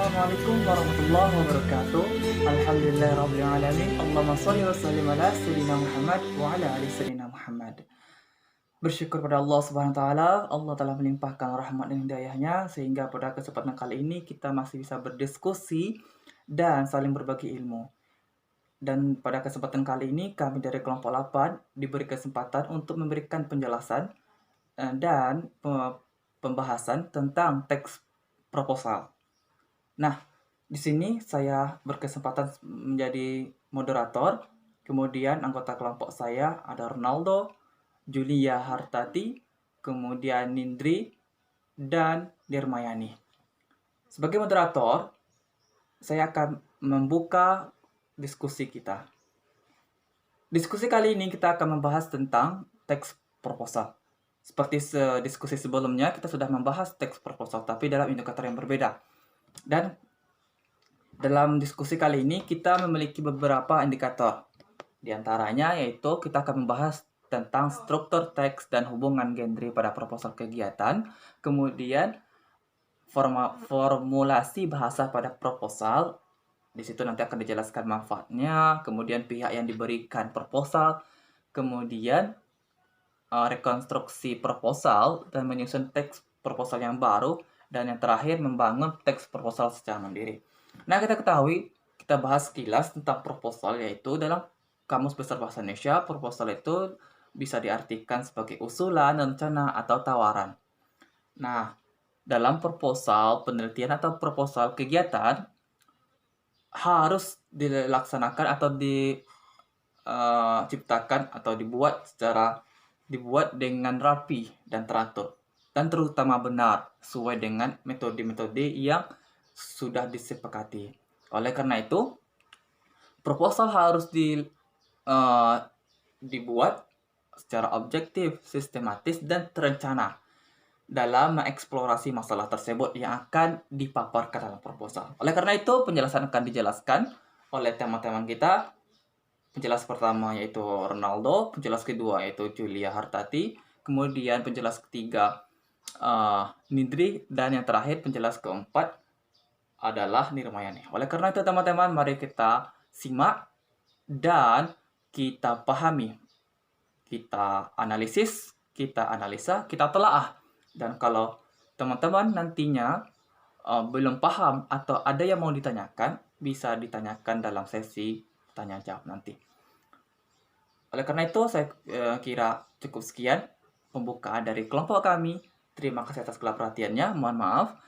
Assalamualaikum warahmatullahi wabarakatuh. Alhamdulillahirrabbilalamin. Allahumma salli wa sallim ala Sayyidina Muhammad wa ala ali Sayyidina Muhammad. Bersyukur pada Allah Subhanahu wa taala, Allah telah melimpahkan rahmat dan hidayahnya sehingga pada kesempatan kali ini kita masih bisa berdiskusi dan saling berbagi ilmu. Dan pada kesempatan kali ini kami dari kelompok 8 diberi kesempatan untuk memberikan penjelasan dan pembahasan tentang teks proposal. Nah, di sini saya berkesempatan menjadi moderator. Kemudian anggota kelompok saya ada Ronaldo, Julia Hartati, kemudian Nindri, dan Nirmayani. Sebagai moderator, saya akan membuka diskusi kita. Diskusi kali ini kita akan membahas tentang teks proposal. Seperti diskusi sebelumnya, kita sudah membahas teks proposal, tapi dalam indikator yang berbeda. Dan dalam diskusi kali ini kita memiliki beberapa indikator. Di antaranya yaitu kita akan membahas tentang struktur teks dan hubungan genre pada proposal kegiatan. Kemudian formulasi bahasa pada proposal. Di situ nanti akan dijelaskan manfaatnya, kemudian pihak yang diberikan proposal, kemudian rekonstruksi proposal dan menyusun teks proposal yang baru, dan yang terakhir membangun teks proposal secara mandiri. Nah, kita ketahui, kita bahas sekilas tentang proposal, yaitu dalam Kamus Besar Bahasa Indonesia, proposal itu bisa diartikan sebagai usulan, rencana, atau tawaran. Nah, dalam proposal penelitian atau proposal kegiatan harus dilaksanakan atau diciptakan atau dibuat dengan rapi dan teratur, dan terutama benar sesuai dengan metode-metode yang sudah disepakati. Oleh karena itu, proposal harus dibuat secara objektif, sistematis, dan terencana dalam mengeksplorasi masalah tersebut yang akan dipaparkan dalam proposal. Oleh karena itu, penjelasan akan dijelaskan oleh teman-teman kita. Penjelas pertama yaitu Ronaldo, penjelas kedua yaitu Julia Hartati, kemudian penjelas ketiga Nindri, dan yang terakhir penjelas keempat adalah Nirmayani. Oleh karena itu teman-teman, mari kita simak dan kita pahami, kita analisis, kita analisa, kita telaah. Dan kalau teman-teman nantinya belum paham atau ada yang mau ditanyakan, bisa ditanyakan dalam sesi tanya jawab nanti. Oleh karena itu, saya kira cukup sekian pembukaan dari kelompok kami. Terima kasih atas segala perhatiannya, mohon maaf.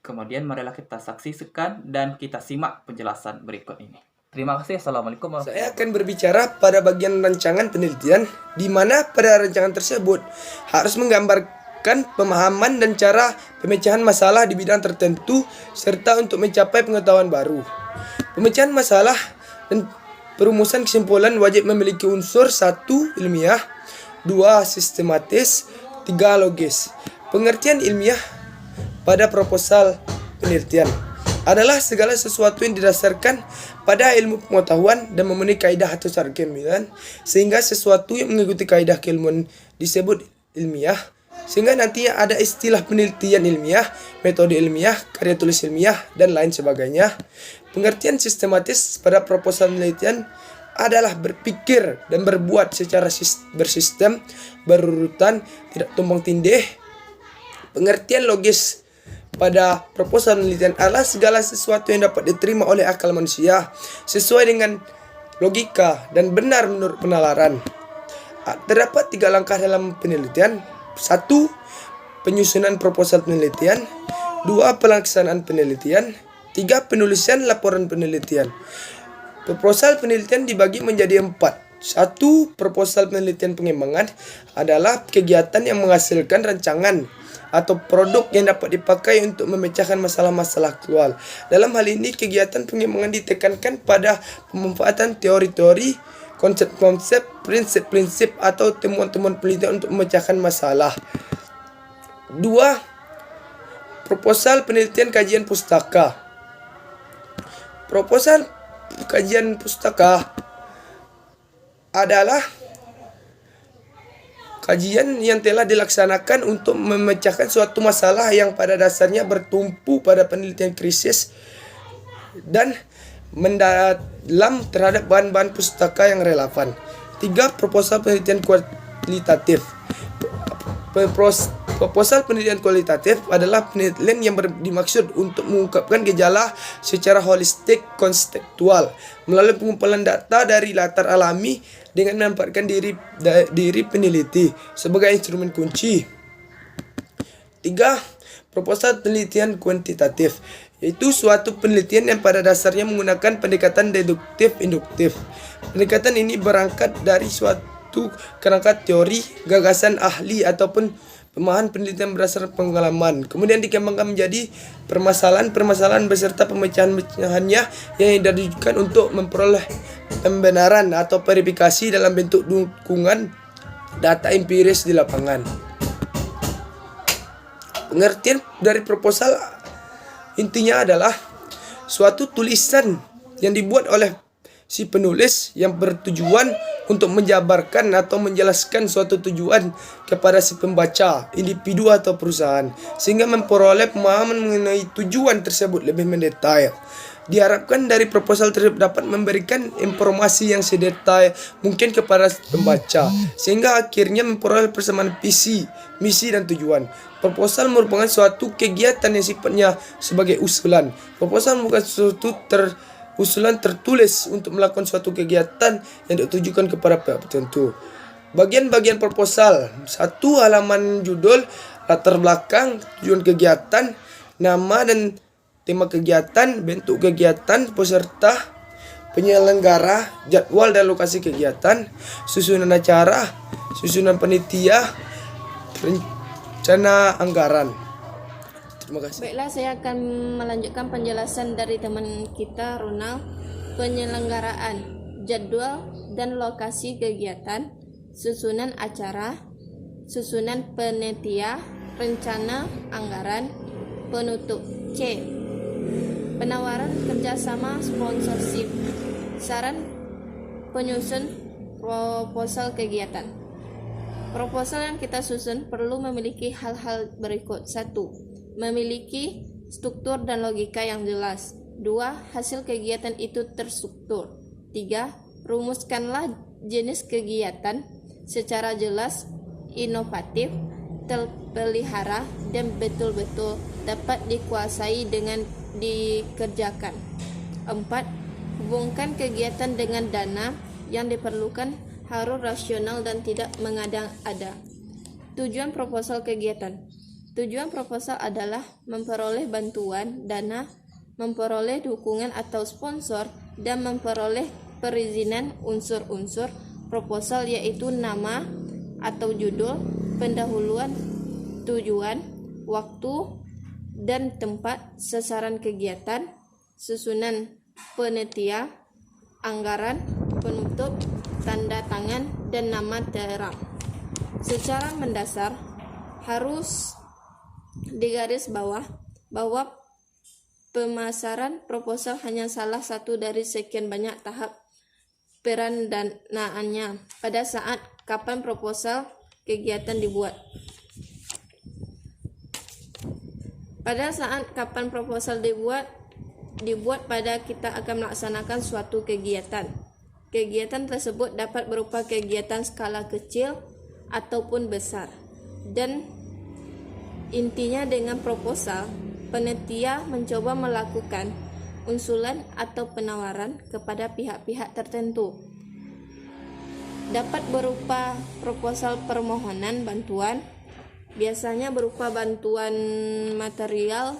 Kemudian marilah kita saksikan dan kita simak penjelasan berikut ini. Terima kasih. Assalamualaikum warahmatullahi Saya akan berbicara pada bagian rancangan penelitian, di mana pada rancangan tersebut harus menggambarkan pemahaman dan cara pemecahan masalah di bidang tertentu, serta untuk mencapai pengetahuan baru. Pemecahan masalah dan perumusan kesimpulan wajib memiliki unsur 1. Ilmiah, 2. Sistematis, 3. Logis. Pengertian ilmiah pada proposal penelitian adalah segala sesuatu yang didasarkan pada ilmu pengetahuan dan memenuhi kaidah atau syarat keilmuan, sehingga sesuatu yang mengikuti kaidah keilmuan disebut ilmiah, sehingga nantinya ada istilah penelitian ilmiah, metode ilmiah, karya tulis ilmiah, dan lain sebagainya. Pengertian sistematis pada proposal penelitian adalah berpikir dan berbuat secara bersistem, berurutan, tidak tumpang tindih. Pengertian logis pada proposal penelitian adalah segala sesuatu yang dapat diterima oleh akal manusia sesuai dengan logika dan benar menurut penalaran. Terdapat 3 langkah dalam penelitian. 1. Penyusunan proposal penelitian. 2. Pelaksanaan penelitian. 3. Penulisan laporan penelitian. Proposal penelitian dibagi menjadi 4. 1. Proposal penelitian pengembangan adalah kegiatan yang menghasilkan rancangan atau produk yang dapat dipakai untuk memecahkan masalah-masalah aktual. Dalam hal ini, kegiatan pengembangan ditekankan pada pemanfaatan teori-teori, konsep-konsep, prinsip-prinsip, atau temuan-temuan penelitian untuk memecahkan masalah. 2. Proposal penelitian kajian pustaka. Proposal kajian pustaka adalah kajian yang telah dilaksanakan untuk memecahkan suatu masalah yang pada dasarnya bertumpu pada penelitian krisis dan mendalam terhadap bahan-bahan pustaka yang relevan. 3. Proposal penelitian kualitatif. Proposal penelitian kualitatif adalah penelitian yang dimaksud untuk mengungkapkan gejala secara holistik konseptual melalui pengumpulan data dari latar alami dengan menempatkan diri peneliti sebagai instrumen kunci. 3. Proposal penelitian kuantitatif, yaitu suatu penelitian yang pada dasarnya menggunakan pendekatan deduktif-induktif. Pendekatan ini berangkat dari suatu kerangka teori, gagasan ahli ataupun pemahaman penelitian berdasarkan pengalaman, kemudian dikembangkan menjadi permasalahan-permasalahan beserta pemecahan-pecahannya yang ditujukan untuk memperoleh pembenaran atau verifikasi dalam bentuk dukungan data empiris di lapangan. Pengertian dari proposal intinya adalah suatu tulisan yang dibuat oleh si penulis yang bertujuan untuk menjabarkan atau menjelaskan suatu tujuan kepada si pembaca, individu atau perusahaan, sehingga memperoleh pemahaman mengenai tujuan tersebut lebih mendetail. Diharapkan dari proposal tersebut dapat memberikan informasi yang sedetail mungkin kepada pembaca, sehingga akhirnya memperoleh persamaan visi, misi, dan tujuan. Proposal merupakan suatu kegiatan yang sifatnya sebagai usulan. Proposal bukan suatu usulan tertulis untuk melakukan suatu kegiatan yang ditujukan kepada pihak tertentu. Bagian-bagian proposal: 1. Halaman judul, latar belakang, tujuan kegiatan, nama dan tema kegiatan, bentuk kegiatan, peserta, penyelenggara, jadwal dan lokasi kegiatan, susunan acara, susunan panitia, rencana anggaran. Terima kasih. Baiklah, saya akan melanjutkan penjelasan dari teman kita Ronald. Penyelenggaraan, jadwal dan lokasi kegiatan, susunan acara, susunan panitia, rencana anggaran, penutup. C. Penawaran kerjasama sponsorship. Saran penyusun proposal kegiatan. Proposal yang kita susun perlu memiliki hal-hal berikut. 1. Memiliki struktur dan logika yang jelas. 2. Hasil kegiatan itu terstruktur. 3. Rumuskanlah jenis kegiatan secara jelas, inovatif, terpelihara, dan betul-betul dapat dikuasai dengan dikerjakan. 4. Hubungkan kegiatan dengan dana yang diperlukan harus rasional dan tidak mengada-ada. Tujuan proposal kegiatan. Tujuan proposal adalah memperoleh bantuan dana, memperoleh dukungan atau sponsor, dan memperoleh perizinan unsur-unsur proposal, yaitu nama atau judul, pendahuluan, tujuan, waktu dan tempat, sasaran kegiatan, susunan panitia, anggaran, penutup, tanda tangan, dan nama terang. Secara mendasar harus digaris bawah bahwa pemasaran proposal hanya salah satu dari sekian banyak tahap pendanaannya pada saat kapan proposal kegiatan dibuat. Pada saat kapan proposal dibuat pada kita akan melaksanakan suatu kegiatan. Kegiatan tersebut dapat berupa kegiatan skala kecil ataupun besar. Dan intinya dengan proposal, panitia mencoba melakukan usulan atau penawaran kepada pihak-pihak tertentu. Dapat berupa proposal permohonan bantuan, biasanya berupa bantuan material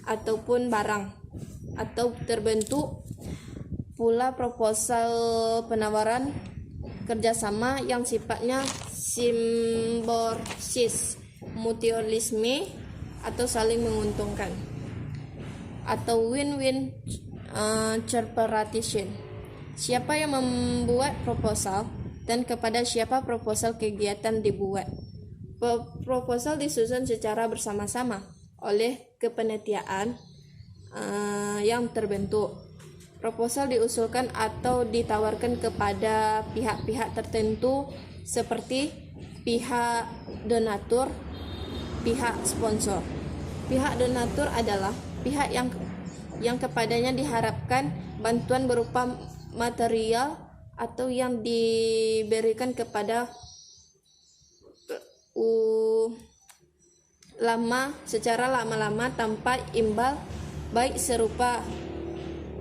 ataupun barang, atau terbentuk pula proposal penawaran kerjasama yang sifatnya simbiosis, mutualisme, atau saling menguntungkan, atau win-win cooperation. Siapa yang membuat proposal dan kepada siapa proposal kegiatan dibuat. Proposal disusun secara bersama-sama oleh kepanitiaan yang terbentuk. Proposal diusulkan atau ditawarkan kepada pihak-pihak tertentu seperti pihak donatur, pihak sponsor. Pihak donatur adalah pihak yang yang kepadanya diharapkan bantuan berupa material atau yang diberikan kepada secara lama-lama tanpa imbal baik serupa.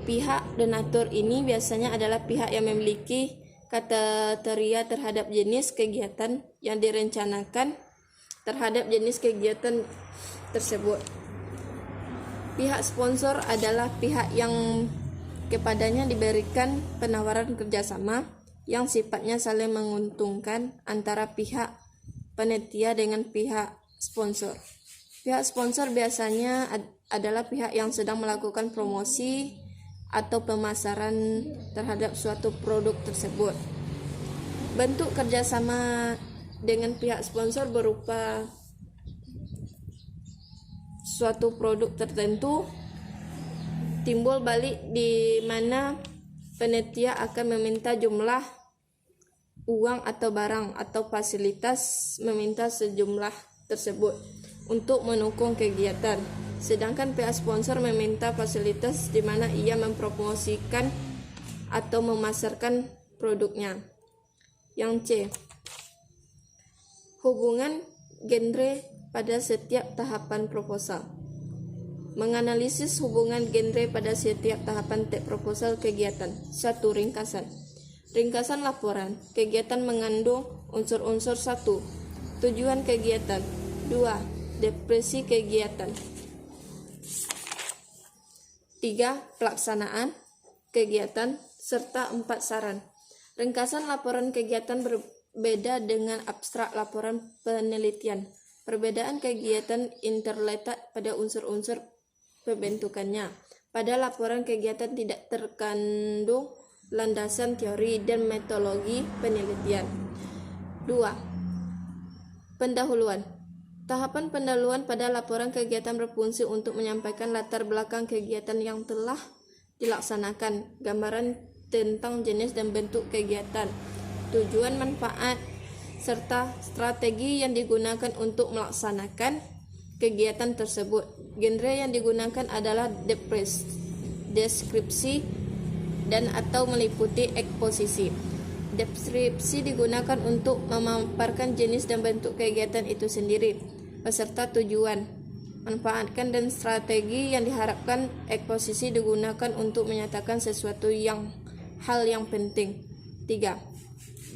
Pihak donatur ini biasanya adalah pihak yang memiliki kriteria terhadap jenis kegiatan yang direncanakan terhadap jenis kegiatan tersebut. Pihak sponsor adalah pihak yang kepadanya diberikan penawaran kerjasama yang sifatnya saling menguntungkan antara pihak panitia dengan pihak sponsor. Pihak sponsor biasanya adalah pihak yang sedang melakukan promosi atau pemasaran terhadap suatu produk tersebut. Bentuk kerjasama dengan pihak sponsor berupa suatu produk tertentu, timbul balik di mana panitia akan meminta jumlah uang atau barang atau fasilitas, meminta sejumlah tersebut untuk mendukung kegiatan. Sedangkan pihak sponsor meminta fasilitas di mana ia mempromosikan atau memasarkan produknya. Yang C. Hubungan genre pada setiap tahapan proposal. Menganalisis hubungan genre pada setiap tahapan proposal kegiatan. 1. Ringkasan. Ringkasan laporan. Kegiatan mengandung unsur-unsur 1. Tujuan kegiatan. 2. Deskripsi kegiatan. 3. Pelaksanaan kegiatan serta 4. Saran. Ringkasan laporan kegiatan berbeda dengan abstrak laporan penelitian. Perbedaan kegiatan terletak pada unsur-unsur pembentukannya. Pada laporan kegiatan tidak terkandung landasan teori dan metodologi penelitian. 2. Pendahuluan. Tahapan pendahuluan pada laporan kegiatan berfungsi untuk menyampaikan latar belakang kegiatan yang telah dilaksanakan, gambaran tentang jenis dan bentuk kegiatan, tujuan, manfaat, serta strategi yang digunakan untuk melaksanakan kegiatan tersebut. Genre yang digunakan adalah deskripsi dan atau meliputi eksposisi. Deskripsi digunakan untuk memaparkan jenis dan bentuk kegiatan itu sendiri, beserta tujuan, manfaatkan dan strategi yang diharapkan. Eksposisi digunakan untuk menyatakan sesuatu hal yang penting. 3.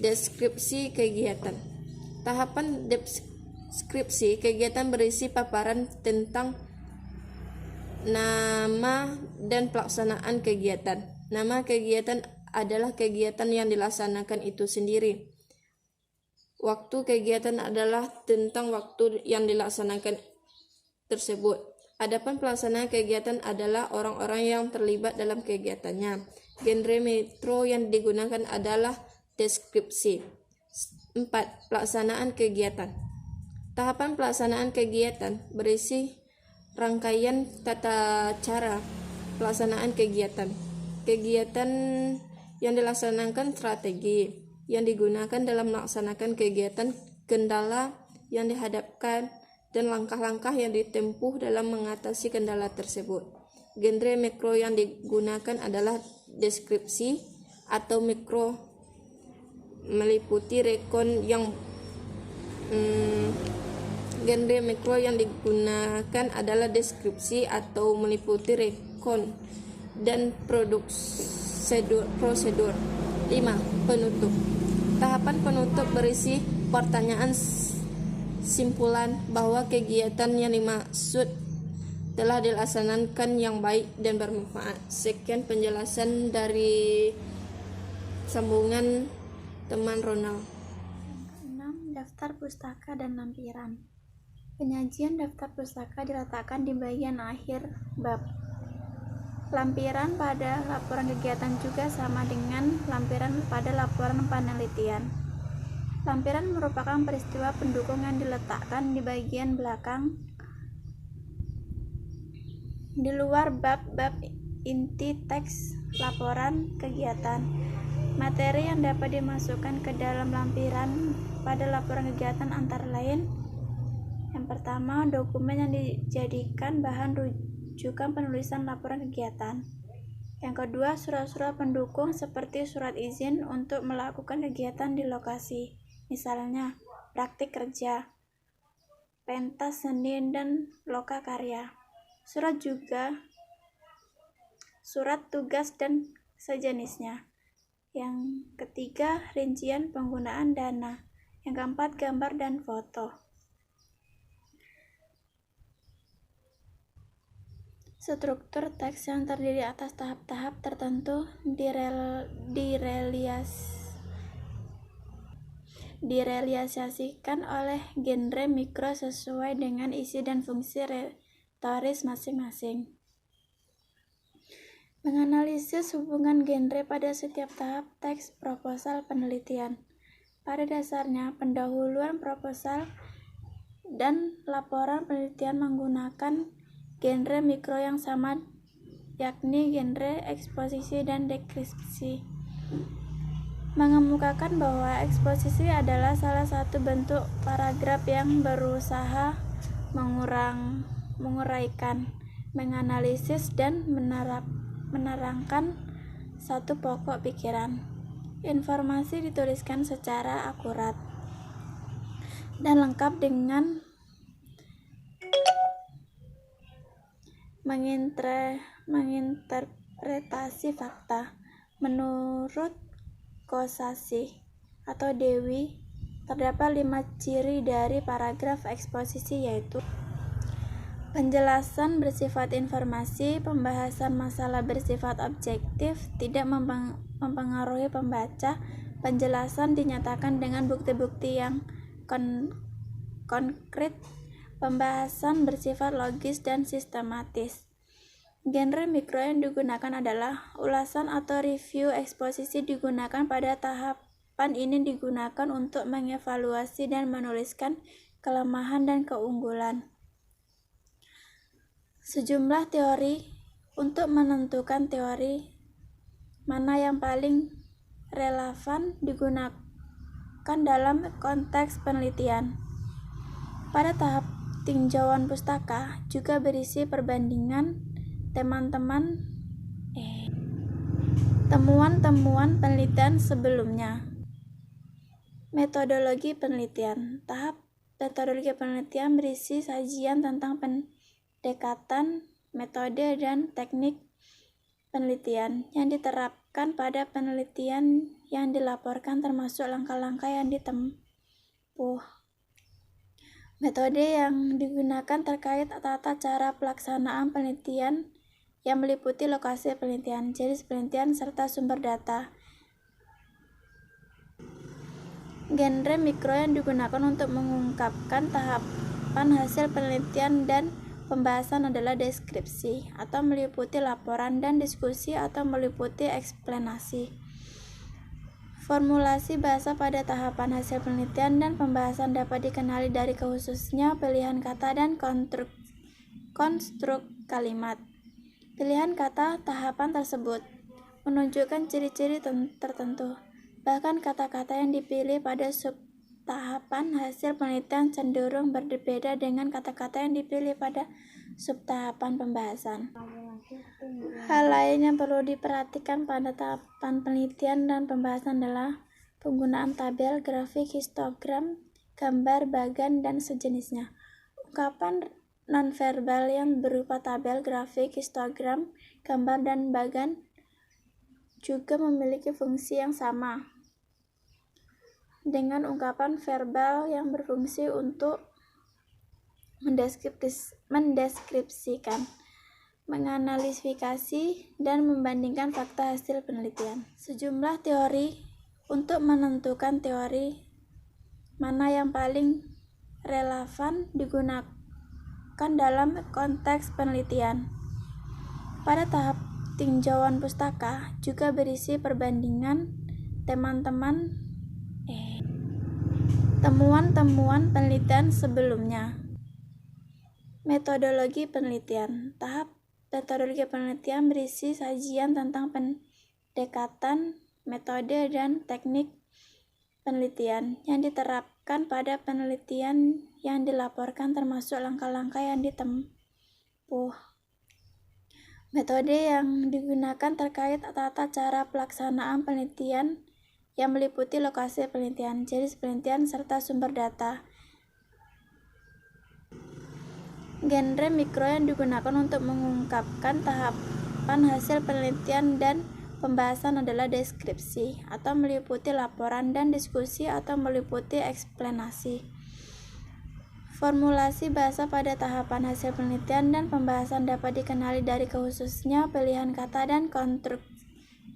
Deskripsi kegiatan. Tahapan deskripsi kegiatan berisi paparan tentang nama dan pelaksanaan kegiatan. Nama kegiatan adalah kegiatan yang dilaksanakan itu sendiri. Waktu kegiatan adalah tentang waktu yang dilaksanakan tersebut. Adapun pelaksana kegiatan adalah orang-orang yang terlibat dalam kegiatannya. Genre metro yang digunakan adalah deskripsi. 4. Pelaksanaan kegiatan. Tahapan pelaksanaan kegiatan berisi rangkaian tata cara pelaksanaan kegiatan. Kegiatan yang dilaksanakan, strategi yang digunakan dalam melaksanakan kegiatan, kendala yang dihadapkan, dan langkah-langkah yang ditempuh dalam mengatasi kendala tersebut. Genre mikro yang digunakan adalah deskripsi atau mikro, meliputi rekon yang genre mikro yang digunakan adalah deskripsi atau meliputi rekon dan prosedur. 5. Penutup. Tahapan penutup berisi pertanyaan simpulan bahwa kegiatan yang dimaksud telah dilaksanakan yang baik dan bermanfaat. Sekian penjelasan dari sambungan teman Ronald. 6. Daftar pustaka dan lampiran. Penyajian daftar pustaka diletakkan di bagian akhir bab. Lampiran pada laporan kegiatan juga sama dengan lampiran pada laporan penelitian. Lampiran merupakan peristiwa pendukung yang diletakkan di bagian belakang di luar bab-bab inti teks laporan kegiatan. Materi yang dapat dimasukkan ke dalam lampiran pada laporan kegiatan antara lain: yang pertama, dokumen yang dijadikan bahan mengajukan penulisan laporan kegiatan. Yang kedua, surat-surat pendukung seperti surat izin untuk melakukan kegiatan di lokasi, misalnya praktik kerja, pentas seni, dan lokakarya. Surat tugas dan sejenisnya. Yang ketiga, rincian penggunaan dana. Yang keempat, gambar dan foto. Struktur teks yang terdiri atas tahap-tahap tertentu direalisasikan oleh genre mikro sesuai dengan isi dan fungsi retoris masing-masing. Menganalisis hubungan genre pada setiap tahap teks proposal penelitian. Pada dasarnya, pendahuluan proposal dan laporan penelitian menggunakan genre mikro yang sama, yakni genre eksposisi dan deskripsi. Mengemukakan bahwa eksposisi adalah salah satu bentuk paragraf yang berusaha menguraikan, menganalisis, dan menerangkan satu pokok pikiran. Informasi dituliskan secara akurat dan lengkap dengan menginterpretasi fakta. Menurut Kosasih atau Dewi, terdapat 5 ciri dari paragraf eksposisi, yaitu penjelasan bersifat informasi, pembahasan masalah bersifat objektif, tidak mempengaruhi pembaca, penjelasan dinyatakan dengan bukti-bukti yang konkret, pembahasan bersifat logis dan sistematis. Genre mikro yang digunakan adalah ulasan atau review eksposisi. Digunakan pada tahapan ini digunakan untuk mengevaluasi dan menuliskan kelemahan dan keunggulan sejumlah teori untuk menentukan teori mana yang paling relevan digunakan dalam konteks penelitian. Pada tahap tinjauan pustaka juga berisi perbandingan temuan-temuan penelitian sebelumnya. Metodologi penelitian. Tahap metodologi penelitian berisi sajian tentang pendekatan, metode, dan teknik penelitian yang diterapkan pada penelitian yang dilaporkan, termasuk langkah-langkah yang ditempuh. Metode yang digunakan terkait tata cara pelaksanaan penelitian yang meliputi lokasi penelitian, jenis penelitian, serta sumber data. Genre mikro yang digunakan untuk mengungkapkan tahapan hasil penelitian dan pembahasan adalah deskripsi atau meliputi laporan, dan diskusi atau meliputi eksplanasi. Formulasi bahasa pada tahapan hasil penelitian dan pembahasan dapat dikenali dari khususnya pilihan kata dan konstruk kalimat. Pilihan kata tahapan tersebut menunjukkan ciri-ciri tertentu. Bahkan kata-kata yang dipilih pada subtahapan hasil penelitian cenderung berbeda dengan kata-kata yang dipilih pada subtahapan pembahasan. Hal lain yang perlu diperhatikan pada tahapan penelitian dan pembahasan adalah penggunaan tabel, grafik, histogram, gambar, bagan, dan sejenisnya. Ungkapan nonverbal yang berupa tabel, grafik, histogram, gambar, dan bagan juga memiliki fungsi yang sama dengan ungkapan verbal yang berfungsi untuk mendeskripsikan, menganalifikasi, dan membandingkan fakta hasil penelitian. Sejumlah teori untuk menentukan teori mana yang paling relevan digunakan dalam konteks penelitian. Pada tahap tinjauan pustaka juga berisi perbandingan temuan-temuan penelitian sebelumnya. Metodologi penelitian. Tahap metodologi penelitian berisi sajian tentang pendekatan, metode, dan teknik penelitian yang diterapkan pada penelitian yang dilaporkan, termasuk langkah-langkah yang ditempuh. Metode yang digunakan terkait tata cara pelaksanaan penelitian yang meliputi lokasi penelitian, jenis penelitian, serta sumber data. Genre mikro yang digunakan untuk mengungkapkan tahapan hasil penelitian dan pembahasan adalah deskripsi, atau meliputi laporan, dan diskusi, atau meliputi eksplanasi. Formulasi bahasa pada tahapan hasil penelitian dan pembahasan dapat dikenali dari khususnya pilihan kata dan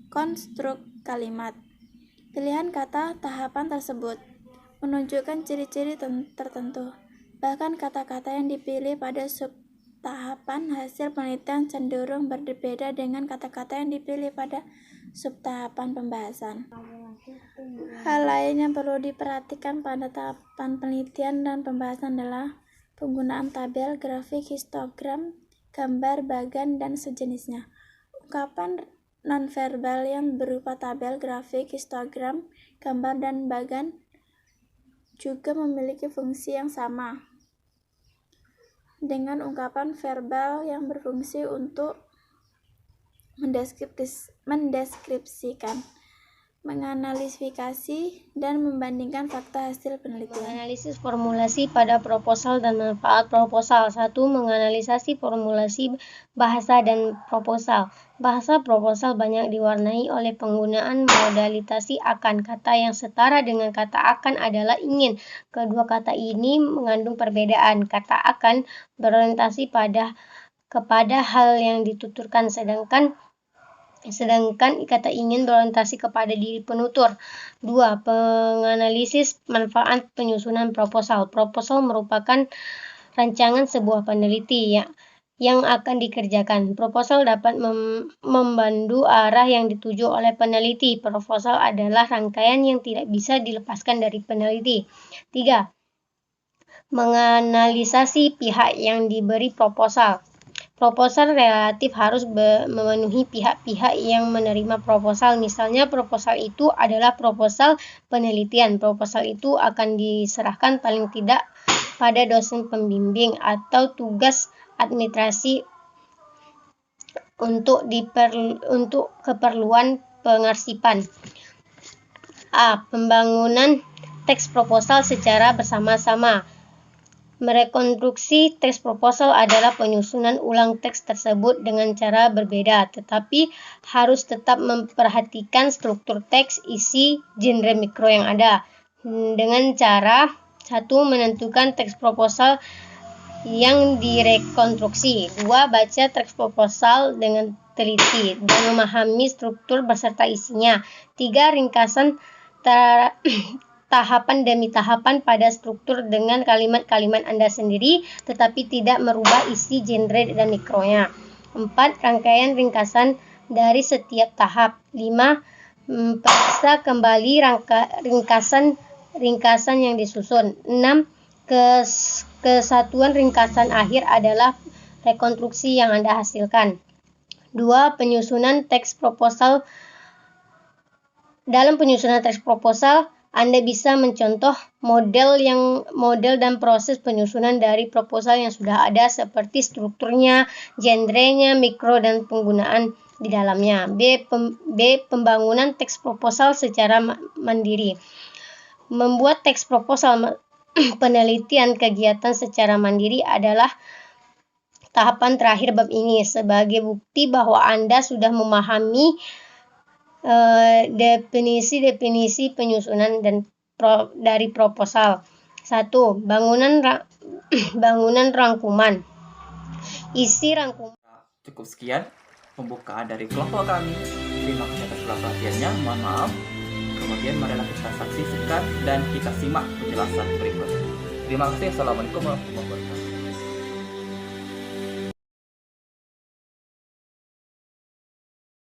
konstruk kalimat. Pilihan kata tahapan tersebut menunjukkan ciri-ciri tertentu. Bahkan kata-kata yang dipilih pada subtahapan hasil penelitian cenderung berbeda dengan kata-kata yang dipilih pada subtahapan pembahasan. Hal lain yang perlu diperhatikan pada tahapan penelitian dan pembahasan adalah penggunaan tabel, grafik, histogram, gambar, bagan, dan sejenisnya. Ungkapan nonverbal yang berupa tabel, grafik, histogram, gambar, dan bagan juga memiliki fungsi yang sama dengan ungkapan verbal yang berfungsi untuk mendeskripsikan, menganalifikasi, dan membandingkan fakta hasil penelitian. Menganalisis formulasi pada proposal dan manfaat proposal. 1. Menganalisasi formulasi bahasa dan proposal. Bahasa proposal banyak diwarnai oleh penggunaan modalisasi akan. Kata yang setara dengan kata akan adalah ingin. Kedua kata ini mengandung perbedaan. Kata akan berorientasi kepada hal yang dituturkan, sedangkan kata ingin berorientasi kepada diri penutur. 2. Penganalisis manfaat penyusunan proposal. Proposal merupakan rancangan sebuah peneliti yang akan dikerjakan. Proposal dapat membantu arah yang dituju oleh peneliti. Proposal adalah rangkaian yang tidak bisa dilepaskan dari peneliti. 3. Menganalisasi pihak yang diberi proposal. Proposal relatif harus memenuhi pihak-pihak yang menerima proposal. Misalnya, proposal itu adalah proposal penelitian. Proposal itu akan diserahkan paling tidak pada dosen pembimbing atau tugas administrasi untuk keperluan pengarsipan. A. Pembangunan teks proposal secara bersama-sama. Merekonstruksi teks proposal adalah penyusunan ulang teks tersebut dengan cara berbeda, tetapi harus tetap memperhatikan struktur teks, isi, genre mikro yang ada. Dengan cara 1. Menentukan teks proposal yang direkonstruksi. 2. Baca teks proposal dengan teliti dan memahami struktur beserta isinya. 3. Ringkasan tahapan demi tahapan pada struktur dengan kalimat-kalimat Anda sendiri, tetapi tidak merubah isi, genre, dan mikronya. 4. Rangkaian ringkasan dari setiap tahap. 5. Periksa kembali ringkasan yang disusun. 6. Kesatuan ringkasan akhir adalah rekonstruksi yang Anda hasilkan. 2. Penyusunan teks proposal. Dalam penyusunan teks proposal, Anda bisa mencontoh model dan proses penyusunan dari proposal yang sudah ada, seperti strukturnya, genrenya, mikro, dan penggunaan di dalamnya. B. Pembangunan teks proposal secara mandiri. Membuat teks proposal penelitian kegiatan secara mandiri adalah tahapan terakhir bab ini, sebagai bukti bahwa Anda sudah memahami definisi-definisi penyusunan dari proposal. 1. Bangunan rangkuman. Isi rangkuman. Cukup sekian pembukaan dari kelompok kami. Terima kasih atas perhatiannya. Mohon maaf. Kemudian marilah kita saksikan dan kita simak penjelasan berikut. Terima kasih. Assalamualaikum warahmatullahi wabarakatuh.